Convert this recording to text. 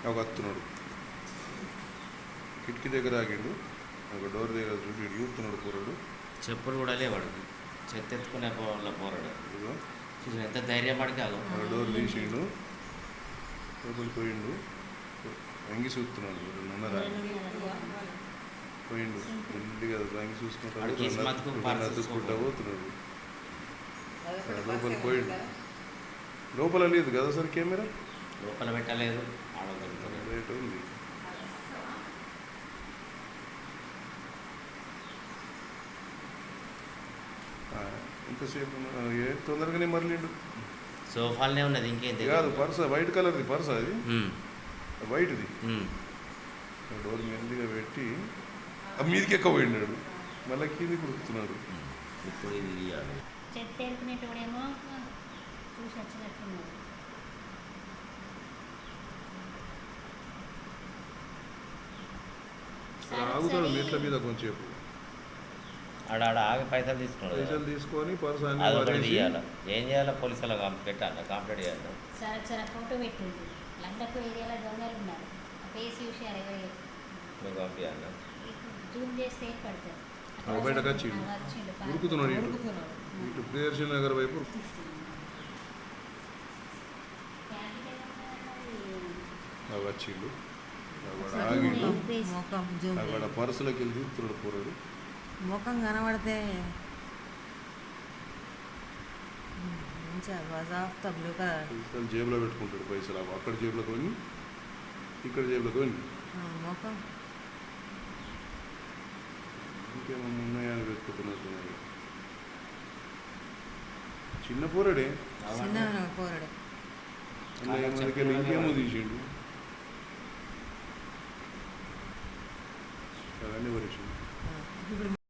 ఒక వస్తున్నాడు కిటికీ దగ్గర ఆగిండు, ఒక డోర్ దగ్గర చూసి చూస్తున్నాడు పోరాడు. చెప్పులు కూడా లేవాడు, చెత్త ఎత్తుకునే పోరాడు. చూసి ఎంత ధైర్యం పడి కాదు. డోర్ తీసిండు, లోపలికి పోయిండు, వంగి చూస్తున్నాడు. పోయిండు ఇంటి కదా వంగి చూసుకుంటా పోతున్నాడు. లోపలికి పోయిండు. లోపల లేదు కదా సార్ కెమెరా, లోపల పెట్టలేదు. రేట్ ఉంది. ఇంతసేపు తొందరగానే మరలిండు. సోఫాలనే ఉన్నది, ఇంకేం కాదు. పర్స వైట్ కలర్ది పర్స, అది వైట్ది. డోర్ మెల్లిగా పెట్టి మీదికి ఎక్క పోయినాడు, మళ్ళీ కిందికి కుడుకుతున్నాడు. ఇప్పుడు ఇది చెత్త ఎరుకునేటోడేమో చూసి వచ్చినట్టున్నాడు. ఆగుతాడు మెట్ల మీద కొంచెంసేపు, ఆడ ఆగి పైసలు తీసుకొని పర్స తీయాలి. ఏం చేయాలి? పోలీసులు పెట్టాలి, కంప్లైంట్ చేయాలి. సార్ ఒకసారి ఫోటో పెట్టింది. లండకు ఏరియాలో దొంగలు ఉన్నారు, ఫేస్ చూసి అడగలేదు. పంపించాలి, జూమ్ చేస్తే పడతారు. బయటకు వచ్చి ఉరుకుతున్నాడు ఇటు ప్రియదర్శన్ నగర్ వైపు. వచ్చిండు ఆగిండు, అక్కడ పర్సులోకి వెళ్ళి తీస్తున్నాడు పోరాడు. ముఖం కనబడితే జేబులో పెట్టుకుంటాడు పైసలు. అక్కడ జేబులో కొని ఇక్కడ జేబులో కొని ముఖం ఇంకేమన్నా ఉన్నాయా అని వెతుకుతున్నట్టు. చిన్న పోరాడే, పోరాడే ఇంకేమో తీసిండు. అవన్నీ పరీక్ష.